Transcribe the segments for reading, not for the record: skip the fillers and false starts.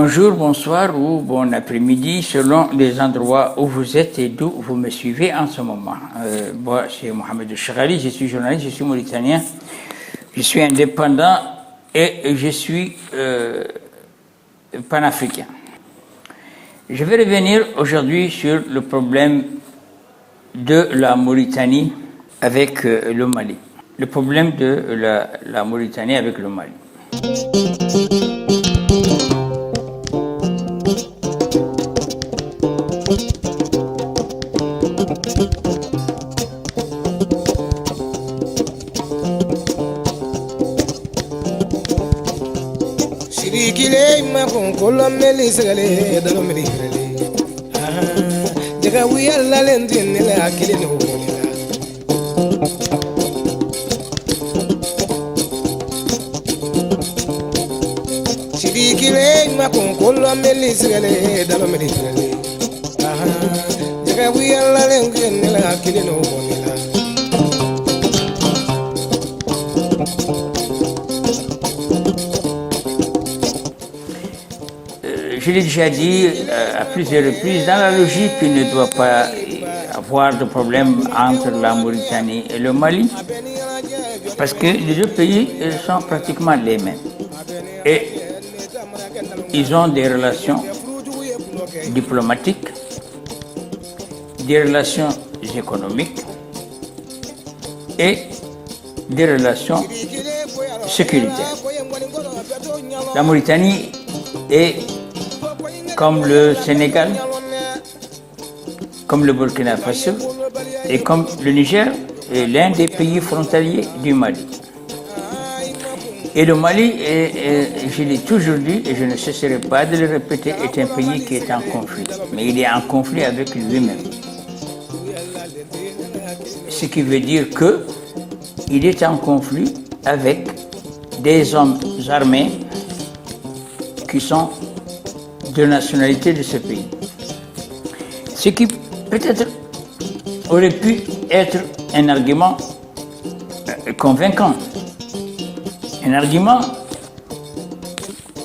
Bonjour, bonsoir ou bon après-midi selon les endroits où vous êtes et d'où vous me suivez en ce moment. Moi, c'est Mohamed Chaghali, je suis journaliste, je suis mauritanien, je suis indépendant et je suis panafricain. Je vais revenir aujourd'hui sur le problème de la Mauritanie avec le Mali. Le problème de la Mauritanie avec le Mali. Je l'ai déjà dit à plusieurs reprises, dans la logique, il ne doit pas avoir de problème entre la Mauritanie et le Mali, parce que les deux pays sont pratiquement les mêmes. Et ils ont des relations diplomatiques, des relations économiques et des relations sécuritaires. La Mauritanie est comme le Sénégal, comme le Burkina Faso et comme le Niger est l'un des pays frontaliers du Mali. Et le Mali, je l'ai toujours dit et je ne cesserai pas de le répéter, est un pays qui est en conflit. Mais il est en conflit avec lui-même. Ce qui veut dire qu'il est en conflit avec des hommes armés qui sont de nationalité de ce pays. Ce qui peut-être aurait pu être un argument convaincant. Un argument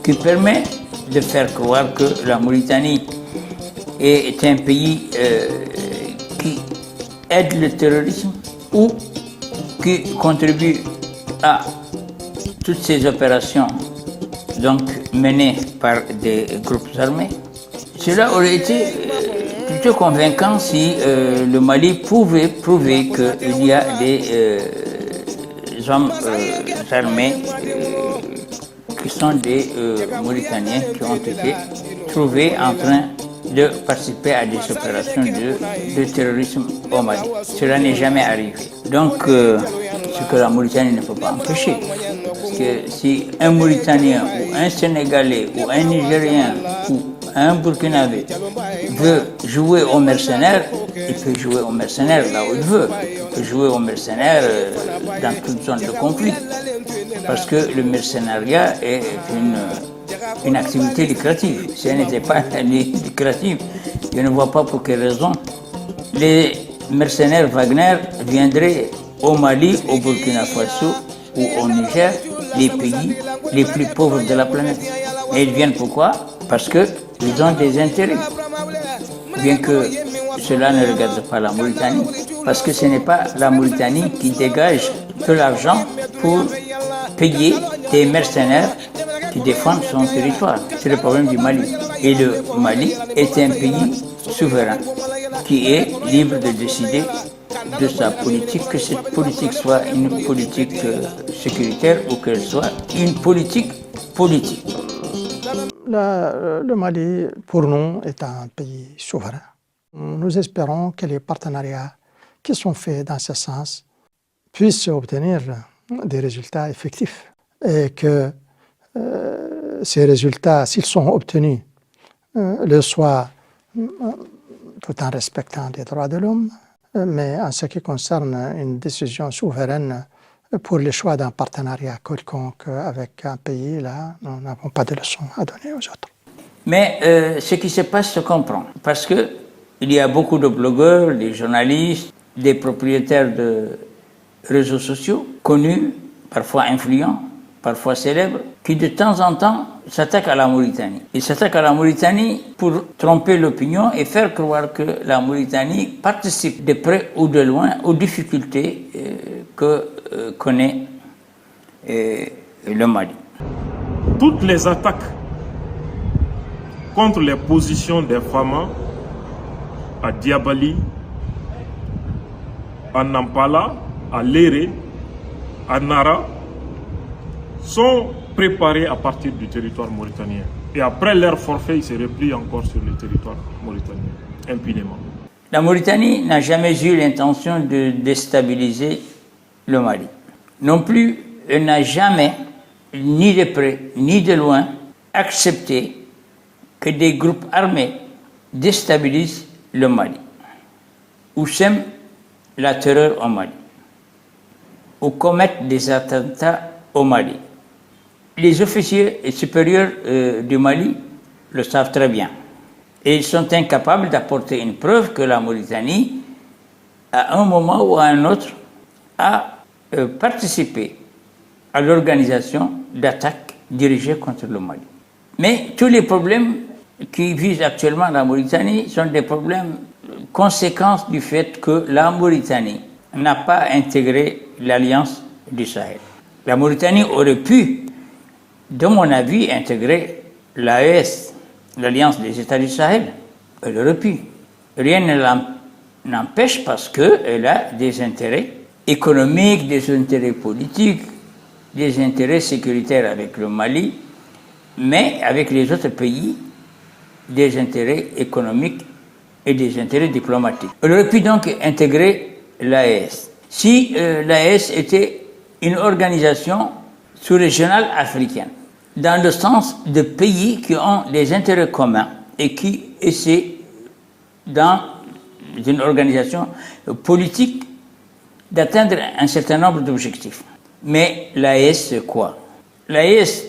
qui permet de faire croire que la Mauritanie est un pays qui aide le terrorisme ou qui contribue à toutes ces opérations donc menées par des groupes armés. Cela aurait été plutôt convaincant si le Mali pouvait prouver qu'il y a des hommes armés qui sont des Mauritaniens qui ont été trouvés en train de participer à des opérations de terrorisme au Mali. Cela n'est jamais arrivé. Donc, ce que la Mauritanie ne peut pas empêcher. Parce que si un Mauritanien ou un Sénégalais ou un Nigérien ou un Burkinabé veut jouer aux mercenaires, il peut jouer aux mercenaires là où il veut. Il peut jouer aux mercenaires dans toute zone de conflit. Parce que le mercenariat est une activité lucrative. Si elle n'était pas lucrative, je ne vois pas pour quelle raison les mercenaires Wagner viendraient au Mali, au Burkina Faso ou au Niger, les pays les plus pauvres de la planète. Et ils viennent pourquoi? Parce qu'ils ont des intérêts. Bien que cela ne regarde pas la Mauritanie. Parce que ce n'est pas la Mauritanie qui dégage de l'argent pour payer des mercenaires qui défendent son territoire. C'est le problème du Mali. Et le Mali est un pays souverain qui est libre de décider de sa politique, que cette politique soit une politique sécuritaire ou qu'elle soit une politique politique. Le Mali, pour nous, est un pays souverain. Nous espérons que les partenariats qui sont faits dans ce sens puissent obtenir des résultats effectifs et que ces résultats, s'ils sont obtenus, le soient tout en respectant les droits de l'homme, mais en ce qui concerne une décision souveraine pour le choix d'un partenariat quelconque avec un pays, là, nous n'avons pas de leçons à donner aux autres. Mais ce qui se passe se comprend, parce qu'il y a beaucoup de blogueurs, des journalistes, des propriétaires de réseaux sociaux, connus, parfois influents, parfois célèbres, qui de temps en temps s'attaque à la Mauritanie. Il s'attaque à la Mauritanie pour tromper l'opinion et faire croire que la Mauritanie participe de près ou de loin aux difficultés que connaît le Mali. Toutes les attaques contre les positions des Fama à Diabali, à Nampala, à Léré, à Nara sont préparées à partir du territoire mauritanien. Et après leur forfait, ils se replient encore sur le territoire mauritanien, impunément. La Mauritanie n'a jamais eu l'intention de déstabiliser le Mali. Non plus, elle n'a jamais, ni de près, ni de loin, accepté que des groupes armés déstabilisent le Mali, ou sèment la terreur au Mali, ou commettent des attentats au Mali. Les officiers supérieurs du Mali le savent très bien. Et ils sont incapables d'apporter une preuve que la Mauritanie, à un moment ou à un autre, a participé à l'organisation d'attaques dirigées contre le Mali. Mais tous les problèmes qui visent actuellement la Mauritanie sont des problèmes conséquences du fait que la Mauritanie n'a pas intégré l'Alliance du Sahel. La Mauritanie aurait pu, de mon avis, intégrer l'AES, l'Alliance des États du Sahel. Elle aurait pu. Rien ne l'empêche parce qu'elle a des intérêts économiques, des intérêts politiques, des intérêts sécuritaires avec le Mali, mais avec les autres pays, des intérêts économiques et des intérêts diplomatiques. Elle aurait pu donc intégrer l'AES. Si l'AES était une organisation sous-régionale africaine, dans le sens de pays qui ont des intérêts communs et qui essaient, dans une organisation politique, d'atteindre un certain nombre d'objectifs. Mais l'AES, c'est quoi? L'AES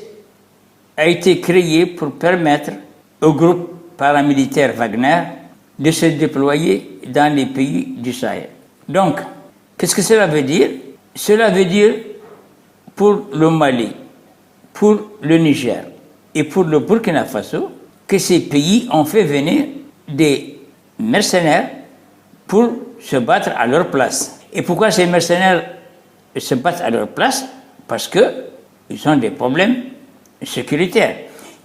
a été créée pour permettre au groupe paramilitaire Wagner de se déployer dans les pays du Sahel. Donc, qu'est-ce que cela veut dire? Cela veut dire pour le Mali, pour le Niger et pour le Burkina Faso, que ces pays ont fait venir des mercenaires pour se battre à leur place. Et pourquoi ces mercenaires se battent à leur place? Parce qu'ils ont des problèmes sécuritaires.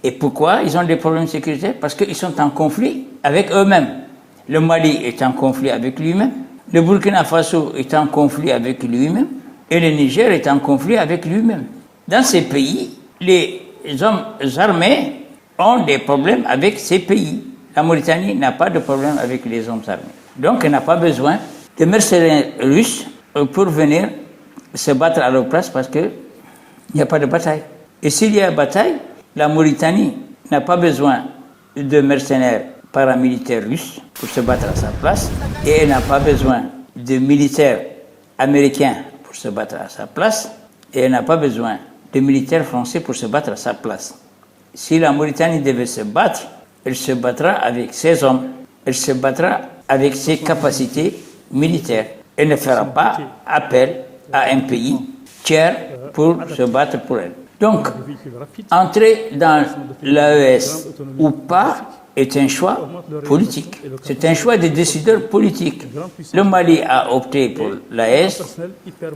Et pourquoi ils ont des problèmes sécuritaires? Parce qu'ils sont en conflit avec eux-mêmes. Le Mali est en conflit avec lui-même, le Burkina Faso est en conflit avec lui-même, et le Niger est en conflit avec lui-même. Dans ces pays, les hommes armés ont des problèmes avec ces pays. La Mauritanie n'a pas de problème avec les hommes armés. Donc, elle n'a pas besoin de mercenaires russes pour venir se battre à leur place parce qu'il n'y a pas de bataille. Et s'il y a bataille, la Mauritanie n'a pas besoin de mercenaires paramilitaires russes pour se battre à sa place et elle n'a pas besoin de militaires américains pour se battre à sa place et elle n'a pas besoin de militaires français pour se battre à sa place. Si la Mauritanie devait se battre, elle se battra avec ses hommes, elle se battra avec ses capacités militaires. Elle ne fera pas appel à un pays tiers pour se battre pour elle. Donc, entrer dans l'AES ou pas est un choix politique. C'est un choix des décideurs politiques. Le Mali a opté pour l'AES,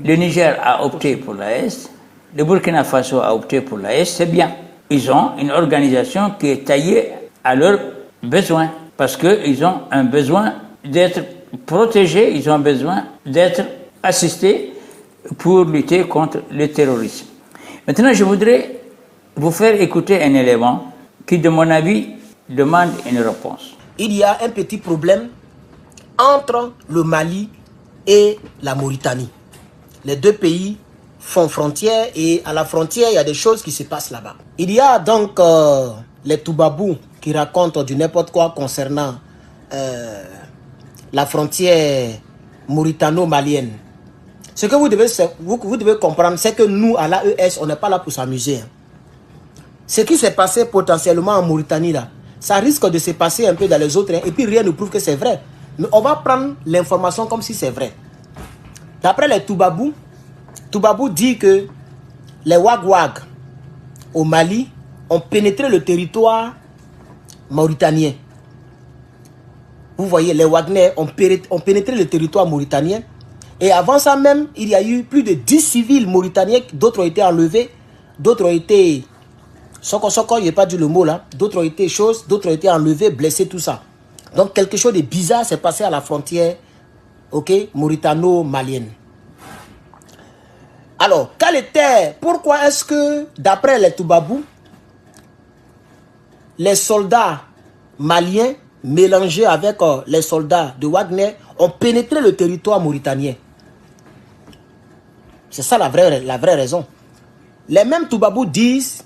le Niger a opté pour l'AES, le Burkina Faso a opté pour l'AES, c'est bien. Ils ont une organisation qui est taillée à leurs besoins, parce qu'ils ont un besoin d'être protégés, ils ont besoin d'être assistés pour lutter contre le terrorisme. Maintenant, je voudrais vous faire écouter un élément qui, de mon avis, demande une réponse. Il y a un petit problème entre le Mali et la Mauritanie. Les deux pays font frontière et à la frontière, il y a des choses qui se passent là-bas. Il y a donc les Toubabous qui racontent du n'importe quoi concernant la frontière mauritano-malienne. Ce que vous devez comprendre, c'est que nous, à l'AES, on n'est pas là pour s'amuser. Ce qui s'est passé potentiellement en Mauritanie, là, ça risque de se passer un peu dans les autres, et puis rien ne prouve que c'est vrai. Mais on va prendre l'information comme si c'est vrai. D'après les Toubabous dit que les Wagwag au Mali ont pénétré le territoire mauritanien. Vous voyez, les Wagner ont pénétré le territoire mauritanien. Et avant ça même, il y a eu plus de 10 civils mauritaniens, d'autres ont été enlevés, d'autres ont été... Soko, je n'ai pas dit le mot là. D'autres ont été choses, d'autres ont été enlevés, blessés, tout ça. Donc quelque chose de bizarre s'est passé à la frontière, ok, mauritano-malienne. Alors, pourquoi est-ce que, d'après les Toubabou, les soldats maliens mélangés avec les soldats de Wagner ont pénétré le territoire mauritanien? C'est ça la vraie raison. Les mêmes Toubabou disent,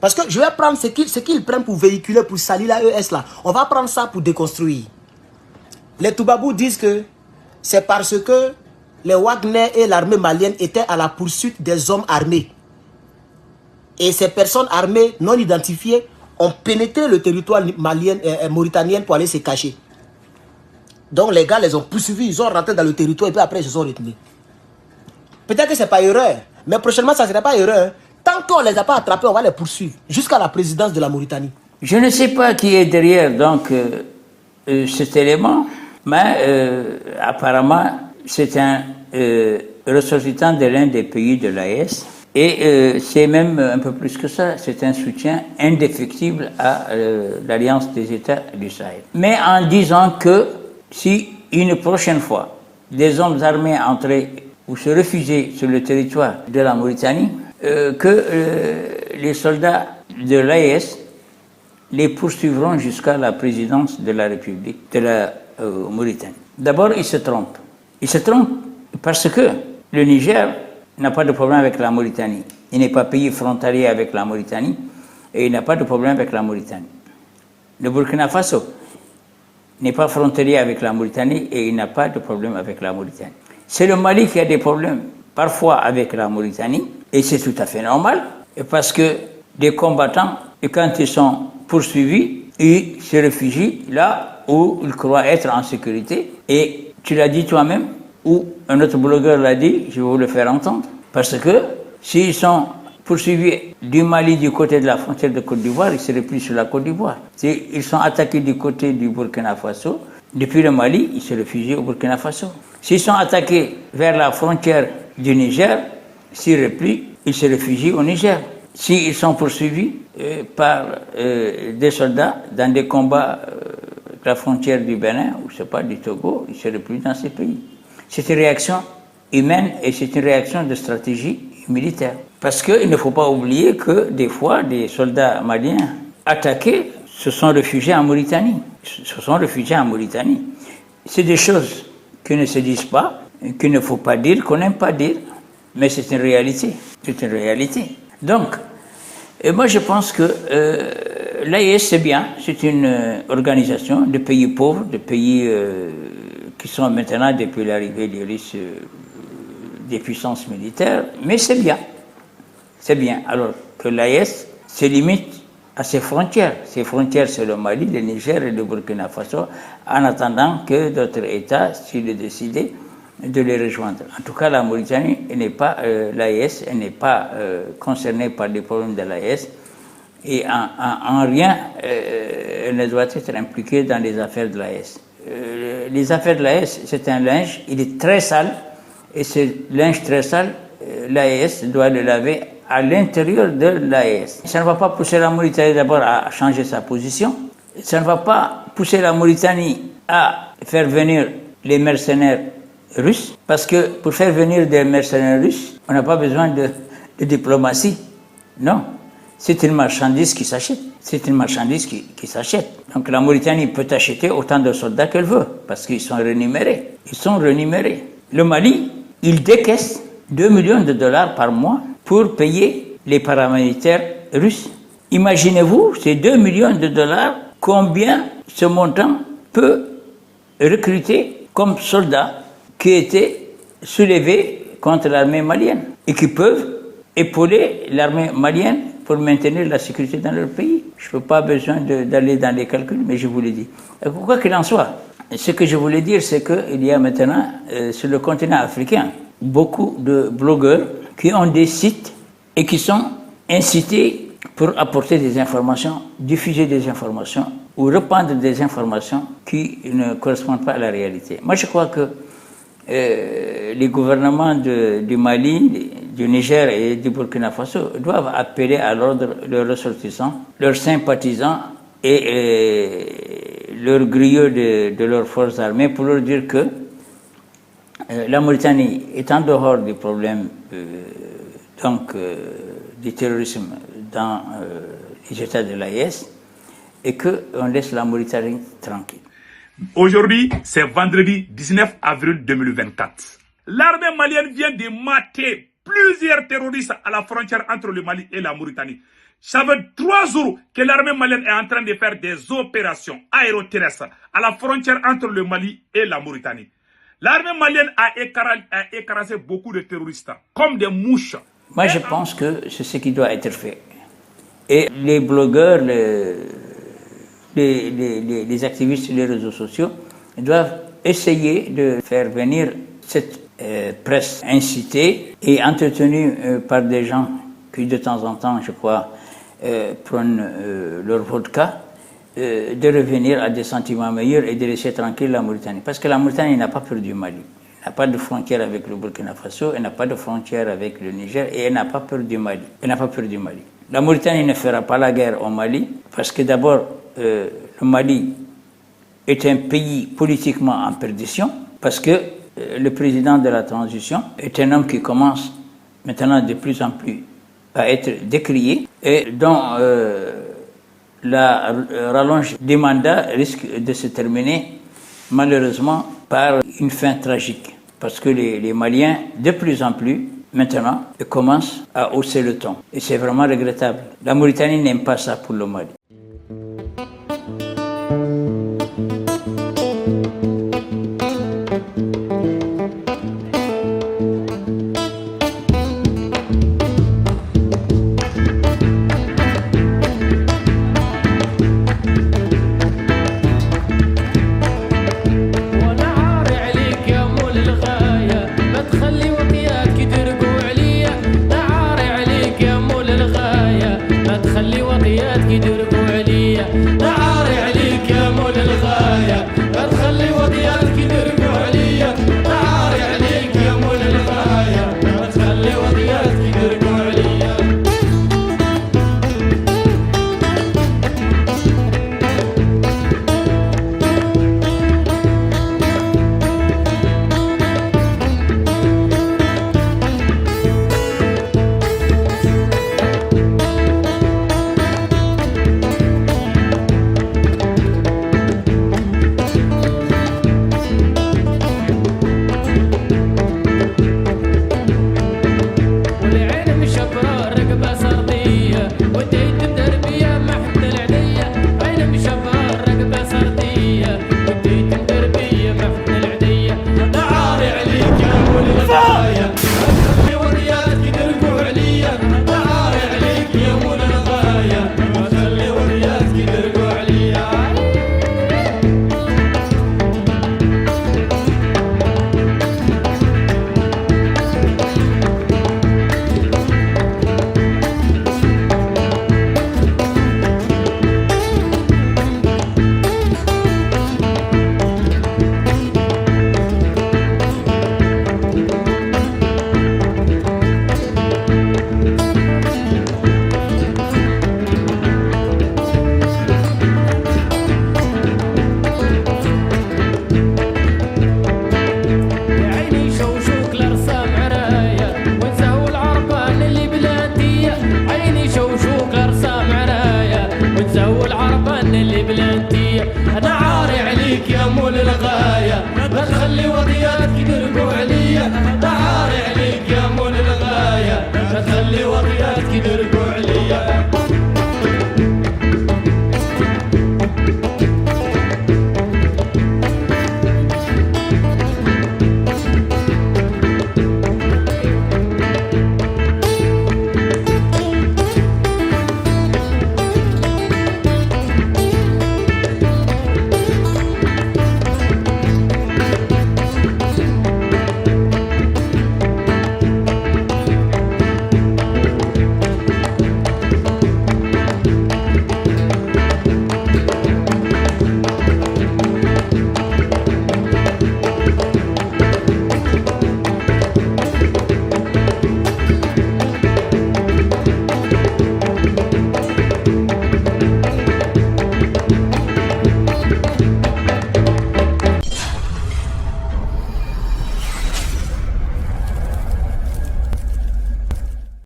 parce que je vais prendre ce qu'ils prennent pour véhiculer, pour salir la ES là, on va prendre ça pour déconstruire. Les Toubabou disent que c'est parce que les Wagner et l'armée malienne étaient à la poursuite des hommes armés. Et ces personnes armées non identifiées ont pénétré le territoire mauritanien pour aller se cacher. Donc les gars les ont poursuivis, ils ont rentré dans le territoire et puis après ils se sont retenus. Peut-être que ce n'est pas erreur, mais prochainement ça ne sera pas erreur. Hein. Tant qu'on ne les a pas attrapés, on va les poursuivre jusqu'à la présidence de la Mauritanie. Je ne sais pas qui est derrière donc cet élément, mais apparemment c'est un ressortissant de l'un des pays de l'AES. Et c'est même un peu plus que ça, c'est un soutien indéfectible à l'Alliance des États du Sahel. Mais en disant que si une prochaine fois des hommes armés entraient ou se refusaient sur le territoire de la Mauritanie, que les soldats de l'AES les poursuivront jusqu'à la présidence de la République de la Mauritanie. D'abord, ils se trompent. Ils se trompent parce que le Niger n'a pas de problème avec la Mauritanie. Il n'est pas pays frontalier avec la Mauritanie et il n'a pas de problème avec la Mauritanie. Le Burkina Faso n'est pas frontalier avec la Mauritanie et il n'a pas de problème avec la Mauritanie. C'est le Mali qui a des problèmes parfois avec la Mauritanie et c'est tout à fait normal parce que des combattants, quand ils sont poursuivis, ils se réfugient là où ils croient être en sécurité. Et tu l'as dit toi-même, ou un autre blogueur l'a dit, je vais vous le faire entendre, parce que s'ils sont poursuivis du Mali du côté de la frontière de Côte d'Ivoire, ils seraient plus sur la Côte d'Ivoire. S'ils sont attaqués du côté du Burkina Faso, depuis le Mali, ils se réfugient au Burkina Faso. S'ils sont attaqués vers la frontière du Niger, s'ils replient, ils se réfugient au Niger. S'ils sont poursuivis par des soldats dans des combats de la frontière du Bénin, ou je sais pas, du Togo, ils se replient dans ces pays. C'est une réaction humaine et c'est une réaction de stratégie militaire. Parce qu'il ne faut pas oublier que des fois, des soldats maliens attaqués se sont réfugiés en Mauritanie. C'est des choses qui ne se disent pas, qu'il ne faut pas dire, qu'on n'aime pas dire, mais c'est une réalité. C'est une réalité. Donc, moi je pense que l'AES c'est bien, c'est une organisation de pays pauvres, de pays qui sont maintenant, depuis l'arrivée des Russes, des puissances militaires, mais c'est bien. C'est bien. Alors que l'AES se limite à ses frontières. Ses frontières, c'est le Mali, le Niger et le Burkina Faso, en attendant que d'autres États, s'ils le décident, de les rejoindre. En tout cas, la Mauritanie n'est pas l'AES, elle n'est pas concernée par les problèmes de l'AES et en rien elle ne doit être impliquée dans les affaires de l'AES. Les affaires de l'AES, c'est un linge, il est très sale et ce linge très sale, l'AES doit le laver à l'intérieur de l'AES. Ça ne va pas pousser la Mauritanie d'abord à changer sa position, ça ne va pas pousser la Mauritanie à faire venir les mercenaires russes, parce que pour faire venir des mercenaires russes, on n'a pas besoin de diplomatie. Non, c'est une marchandise qui s'achète. C'est une marchandise qui s'achète. Donc la Mauritanie peut acheter autant de soldats qu'elle veut, parce qu'ils sont rémunérés. Ils sont rémunérés. Le Mali, il décaisse 2 millions de dollars par mois pour payer les paramilitaires russes. Imaginez-vous, ces 2 millions de dollars, combien ce montant peut recruter comme soldats qui étaient soulevés contre l'armée malienne et qui peuvent épauler l'armée malienne pour maintenir la sécurité dans leur pays. Je n'ai pas besoin d'aller dans les calculs, mais je vous l'ai dit. Quoi qu'il en soit, ce que je voulais dire, c'est qu'il y a maintenant, sur le continent africain, beaucoup de blogueurs qui ont des sites et qui sont incités pour apporter des informations, diffuser des informations ou répandre des informations qui ne correspondent pas à la réalité. Moi, je crois que les gouvernements du Mali, du Niger et du Burkina Faso doivent appeler à l'ordre leurs ressortissants, leurs sympathisants et leurs griots de leurs forces armées pour leur dire que la Mauritanie est en dehors du problème du terrorisme dans les États de l'AES et qu'on laisse la Mauritanie tranquille. Aujourd'hui, c'est vendredi 19 avril 2024. L'armée malienne vient de mater plusieurs terroristes à la frontière entre le Mali et la Mauritanie. Ça fait 3 jours que l'armée malienne est en train de faire des opérations aéroterrestres à la frontière entre le Mali et la Mauritanie. L'armée malienne a écrasé beaucoup de terroristes, comme des mouches. Moi, je pense que c'est ce qui doit être fait. Et les blogueurs, les activistes sur les réseaux sociaux doivent essayer de faire venir cette presse incitée et entretenue par des gens qui de temps en temps, je crois, prennent leur vodka, de revenir à des sentiments meilleurs et de laisser tranquille la Mauritanie. Parce que la Mauritanie n'a pas peur du Mali. Elle n'a pas de frontière avec le Burkina Faso, elle n'a pas de frontière avec le Niger et elle n'a pas peur du Mali. Elle n'a pas peur du Mali. La Mauritanie ne fera pas la guerre au Mali parce que d'abord, le Mali est un pays politiquement en perdition parce que le président de la transition est un homme qui commence maintenant de plus en plus à être décrié et dont la rallonge des mandats risque de se terminer malheureusement par une fin tragique. Parce que les Maliens, de plus en plus, maintenant, commencent à hausser le ton. Et c'est vraiment regrettable. La Mauritanie n'aime pas ça pour le Mali. خلي وطياتك يدربوا عليا.